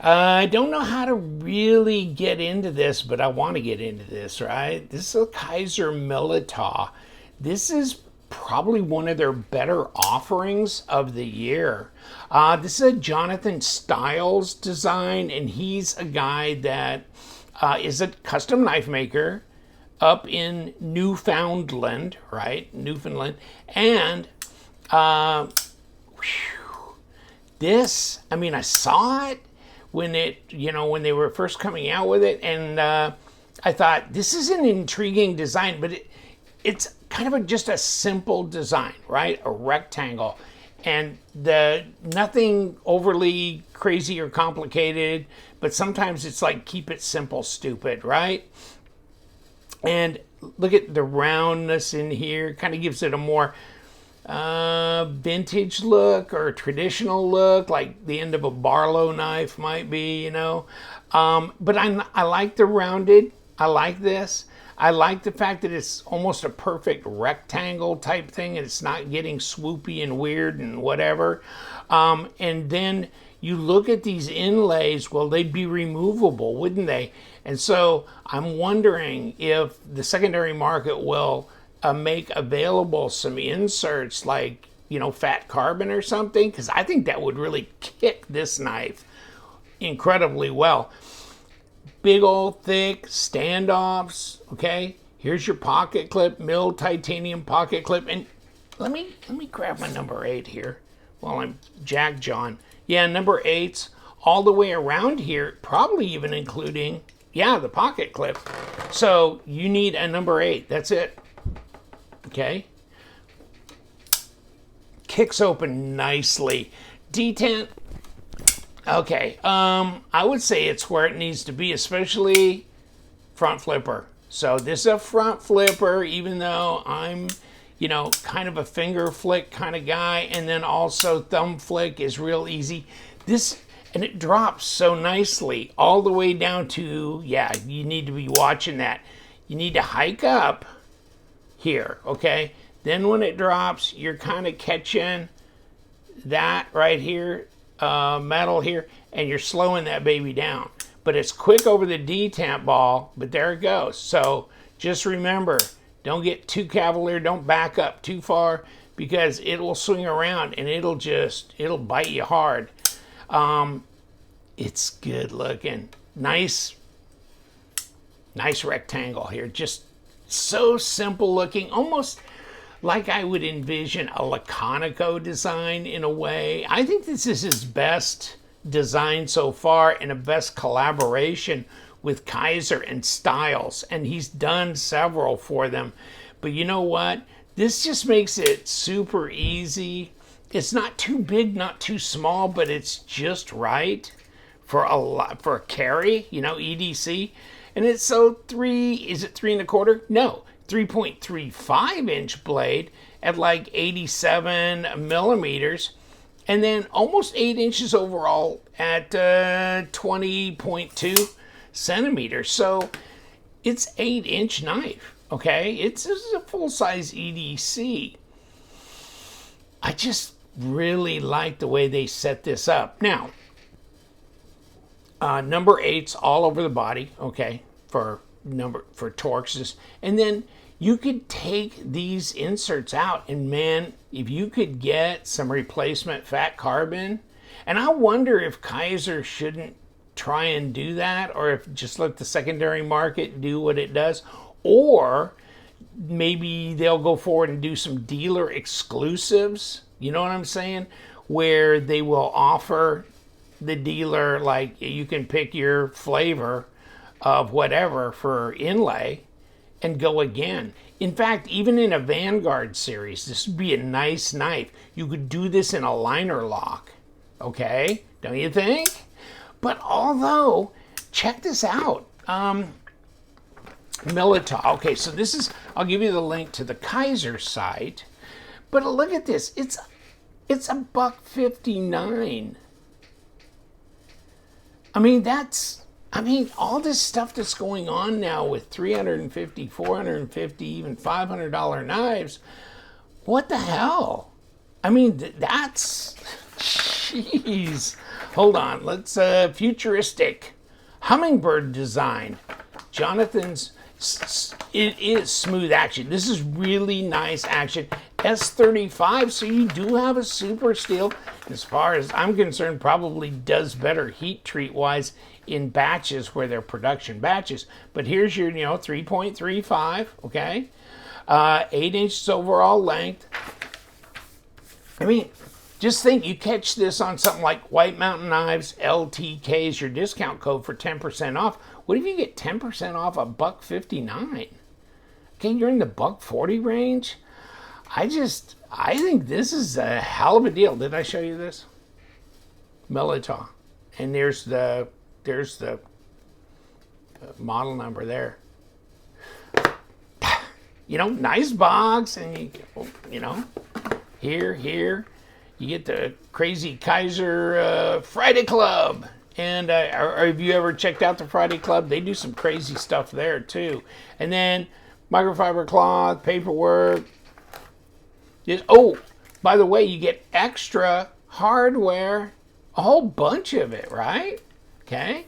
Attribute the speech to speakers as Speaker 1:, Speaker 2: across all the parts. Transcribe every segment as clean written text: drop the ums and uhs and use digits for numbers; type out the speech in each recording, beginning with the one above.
Speaker 1: I don't know how to really get into this, but I want to get into this, right? This is a Kizer Militaw. This is probably one of their better offerings of the year. This is a Jonathan Stiles design, and he's a guy that is a custom knife maker up in Newfoundland, right? Newfoundland. And this, I mean, I saw it when when they were first coming out with it, and I thought this is an intriguing design, but it's kind of just a simple design, right? A rectangle, and nothing overly crazy or complicated, but sometimes it's like keep it simple, stupid, right? And look at the roundness in here, kind of gives it a more vintage look or traditional look, like the end of a Barlow knife might be, But I like the rounded. I like this. I like the fact that it's almost a perfect rectangle type thing, and it's not getting swoopy and weird and whatever. And then you look at these inlays, well, they'd be removable, wouldn't they? And so I'm wondering if the secondary market will make available some inserts like, fat carbon or something, because I think that would really kick this knife incredibly well. Big old thick standoffs, okay? Here's your pocket clip, milled titanium pocket clip. And let me grab my number 8 here while I'm Jack John. Yeah, number 8's all the way around here, probably even including, the pocket clip. So you need a number 8, that's it. Okay. Kicks open nicely. Detent. Okay. I would say it's where it needs to be, especially front flipper. So this is a front flipper, even though I'm, kind of a finger flick kind of guy, and then also thumb flick is real easy. And it drops so nicely all the way down to, you need to be watching that. You need to hike up here, okay? Then when it drops, you're kind of catching that right here, metal here, and you're slowing that baby down. But it's quick over the detent ball, but there it goes. So just remember, don't get too cavalier, don't back up too far, because it will swing around and it'll bite you hard. It's good looking. Nice rectangle here. Just so simple looking, almost like I would envision a Laconico design in a way. I think this is his best design so far and a best collaboration with Kizer and Stiles, and he's done several for them. But you know what? This just makes it super easy. It's not too big, not too small, but it's just right for a carry, EDC. And it's so is it 3 1/4? No, 3.35 inch blade at like 87 millimeters. And then almost 8 inches overall at 20.2 centimeters. So it's 8-inch knife, okay? This is a full-size EDC. I just really like the way they set this up. Now, number 8's all over the body, okay, for Torx. And then you could take these inserts out, and man, if you could get some replacement fat carbon, and I wonder if Kizer shouldn't try and do that, or if just let the secondary market do what it does, or maybe they'll go forward and do some dealer exclusives, you know what I'm saying, where they will offer the dealer, like, you can pick your flavor of whatever for inlay and go again. In fact, even in a Vanguard series, this would be a nice knife. You could do this in a liner lock, okay? Don't you think? But although, check this out. Militaw. Okay, so this is, I'll give you the link to the Kizer site. But look at this. It's $159. I mean, all this stuff that's going on now with $350, $450, even $500 knives, what the hell? I mean, that's, jeez. hold on. Let's futuristic hummingbird design. Jonathan's. It is smooth action. This is really nice action. S35, so you do have a super steel. As far as I'm concerned, probably does better heat treat wise in batches where they're production batches. But here's your, 3.35, okay? 8 inches overall length. I mean, just think, you catch this on something like White Mountain Knives, LTK is your discount code for 10% off. What if you get 10% off a $159? Okay, you're in the $140 range. I think this is a hell of a deal. Did I show you this? Militaw. And there's the model number there. Nice box, and here you get the crazy Kizer Friday Club. And have you ever checked out the Friday Club? They do some crazy stuff there too. And then microfiber cloth, paperwork. Oh, by the way, you get extra hardware, a whole bunch of it, right? Okay.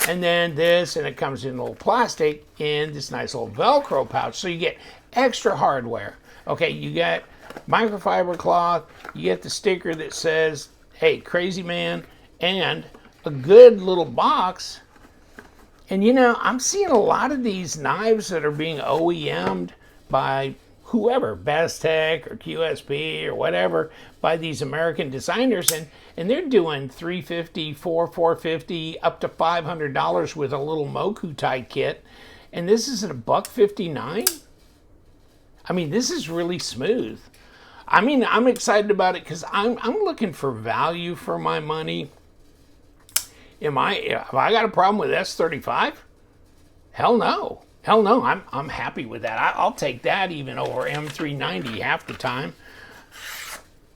Speaker 1: And then this, and it comes in a little plastic in this nice little Velcro pouch. So you get extra hardware. Okay, you get microfiber cloth, you get the sticker that says, hey, crazy man, and a good little box. And I'm seeing a lot of these knives that are being OEM'd by whoever, Bestech or QSP or whatever, by these American designers, and they're doing $350, $450, up to $500 with a little Mokutai kit, and this is at $159. I mean, this is really smooth. I mean, I'm excited about it because I'm looking for value for my money. Have I got a problem with S35? Hell no. Hell no. I'm happy with that. I'll take that even over M390 half the time.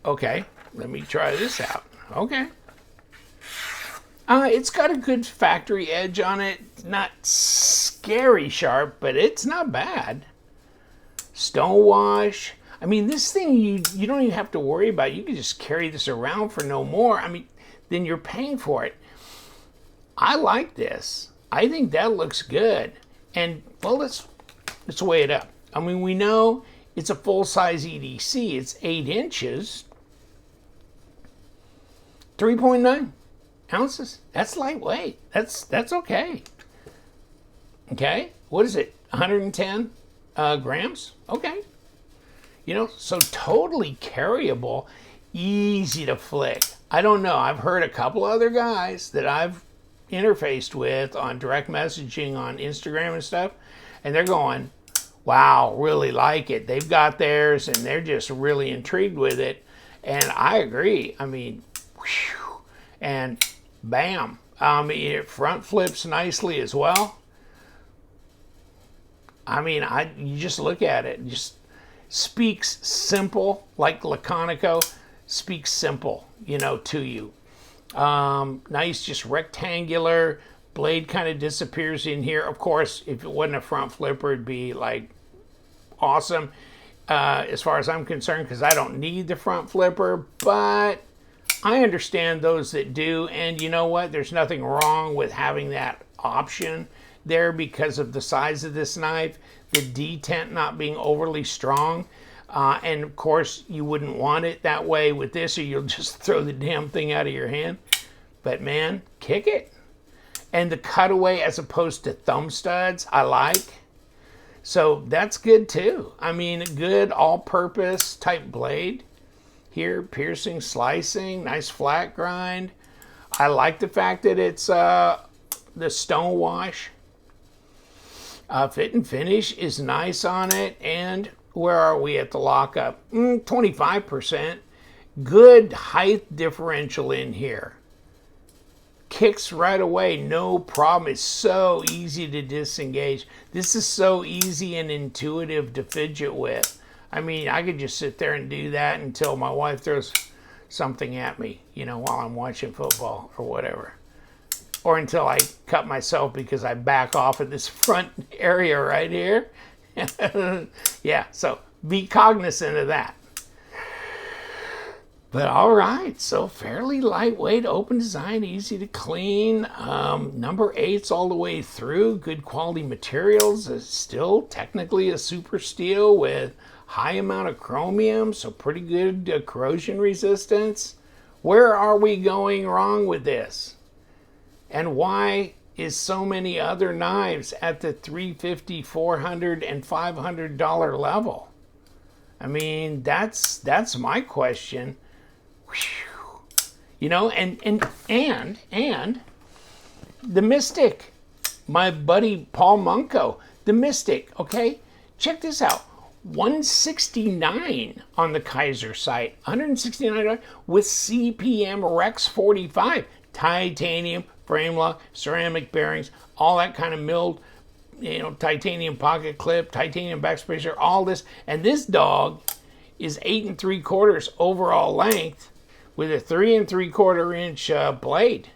Speaker 1: Okay, let me try this out. Okay. It's got a good factory edge on it. Not scary sharp, but it's not bad. Stonewash. I mean, this thing you don't even have to worry about. You can just carry this around for no more. I mean, then you're paying for it. I like this. I think that looks good. And, well, let's weigh it up. I mean, we know it's a full-size EDC. It's 8 inches. 3.9 ounces. That's lightweight. That's okay. Okay? What is it? 110 grams? Okay. So totally carryable, easy to flick. I don't know. I've heard a couple other guys that I've interfaced with on direct messaging on Instagram and stuff, and they're going, wow, really like it. They've got theirs, and they're just really intrigued with it. And I agree. I mean, whew, and bam. It front flips nicely as well. I mean, you just look at it, just speaks simple, like Laconico speaks simple, to you. Nice, just rectangular. Blade kind of disappears in here. Of course, if it wasn't a front flipper, it'd be like awesome as far as I'm concerned, because I don't need the front flipper, but I understand those that do. And you know what? There's nothing wrong with having that option there because of the size of this knife, the detent not being overly strong. And of course, you wouldn't want it that way with this, or you'll just throw the damn thing out of your hand. But man, kick it. And the cutaway as opposed to thumb studs, I like. So that's good too. I mean, good all-purpose type blade. Here, piercing, slicing, nice flat grind. I like the fact that it's the stone wash. Fit and finish is nice on it. And where are we at the lockup? 25%. Good height differential in here. Kicks right away, no problem. It's so easy to disengage. This is so easy and intuitive to fidget with. I mean, I could just sit there and do that until my wife throws something at me, while I'm watching football or whatever. Or until I cut myself because I back off of this front area right here. Yeah, so be cognizant of that. But all right, so fairly lightweight, open design, easy to clean. Number 8's all the way through. Good quality materials. It's still technically a super steel with high amount of chromium, so pretty good corrosion resistance. Where are we going wrong with this? And why is so many other knives at the $350, $400, and $500 level? I mean, that's my question. You know, and the Mystic, my buddy Paul Munko, the Mystic, okay? Check this out. $169 on the Kizer site, $169 with CPM Rex 45, titanium frame lock, ceramic bearings, all that kind of milled, you know, titanium pocket clip, titanium backspacer, all this. And this dog is 8 3/4 overall length with a 3 3/4 inch blade.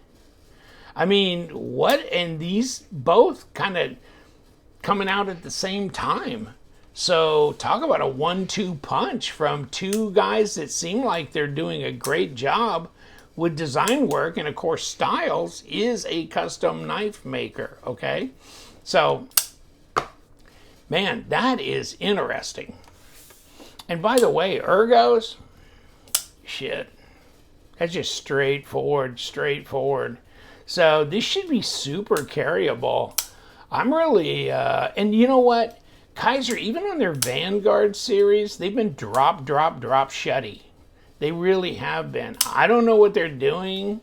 Speaker 1: I mean, what? And these both kind of coming out at the same time. So talk about a 1-2 punch from two guys that seem like they're doing a great job with design work. And of course, Styles is a custom knife maker, okay? So, man, that is interesting. And by the way, ergos, shit, that's just straightforward. So this should be super carryable. I'm really, and you know what? Kizer, even on their Vanguard series, they've been drop shutty. They really have been. I don't know what they're doing,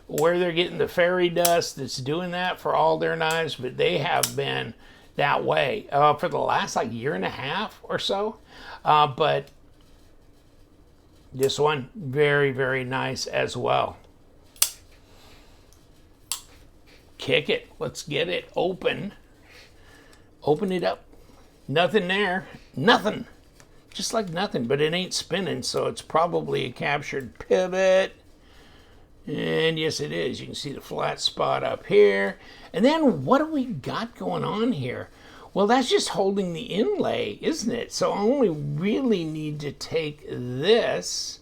Speaker 1: where they're getting the fairy dust that's doing that for all their knives, but they have been that way for the last like year and a half or so. But this one, very, very nice as well. Kick it. Let's get it open. Open it up. Nothing there. Nothing. Just like nothing, but it ain't spinning, so it's probably a captured pivot. And yes, it is. You can see the flat spot up here. And then what do we got going on here? Well, that's just holding the inlay, isn't it? So I only really need to take this,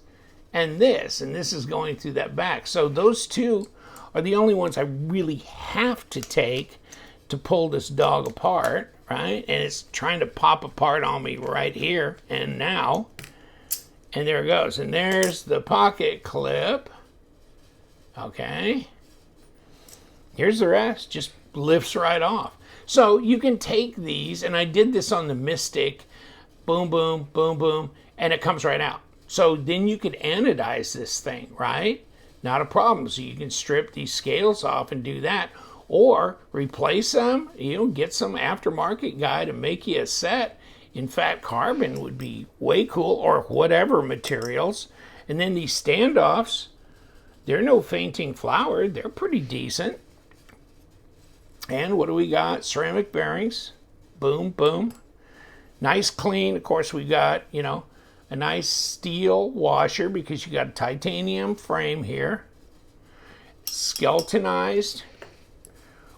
Speaker 1: and this is going through that back. So those two are the only ones I really have to take to pull this dog apart, right? And it's trying to pop apart on me right here and now. And there it goes. And there's the pocket clip. Okay. Here's the rest. Just lifts right off. So you can take these, and I did this on the Mystic. Boom, boom, boom, boom. And it comes right out. So then you could anodize this thing, right? Not a problem. So you can strip these scales off and do that. Or replace them, you know, get some aftermarket guy to make you a set. In fact, carbon would be way cool, or whatever materials. And then these standoffs, they're no fainting flower. They're pretty decent. And what do we got? Ceramic bearings. Boom, boom. Nice clean. Of course, we got, you know, a nice steel washer because you got a titanium frame here. Skeletonized.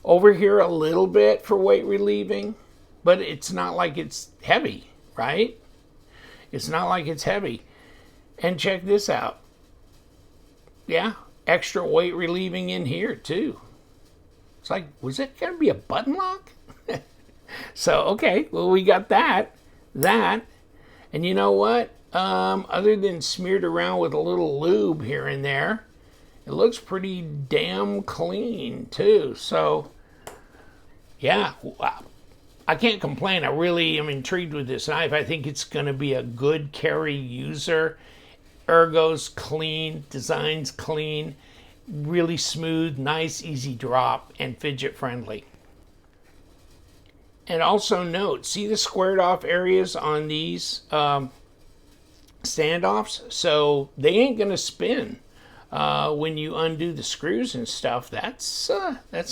Speaker 1: Over here a little bit for weight relieving, but it's not like it's heavy, right? It's not like it's heavy. And check this out. Yeah, extra weight relieving in here too. It's like, was it going to be a button lock? So, okay, well, we got that. And you know what? Other than smeared around with a little lube here and there, it looks pretty damn clean too. So, yeah, I can't complain. I really am intrigued with this knife. I think it's going to be a good carry user. Ergo's clean, design's clean, really smooth, nice, easy drop, and fidget friendly. And also note, see the squared off areas on these standoffs? So they ain't going to spin. When you undo the screws and stuff. That's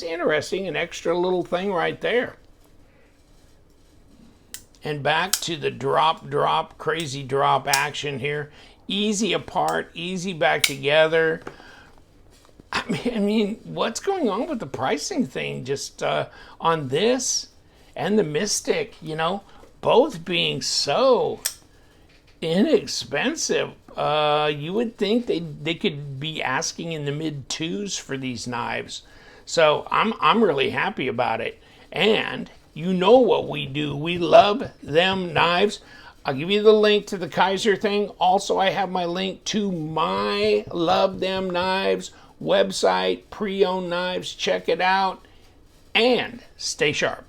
Speaker 1: interesting, an extra little thing right there. And back to the drop, crazy drop action here. Easy apart, easy back together. I mean, what's going on with the pricing thing just on this and the Mystic, you know, both being so inexpensive. You would think they could be asking in the mid twos for these knives. So I'm really happy about it. And you know what we do. We love them knives. I'll give you the link to the Kizer thing. Also, I have my link to my Love Them Knives website, pre-owned knives. Check it out and stay sharp.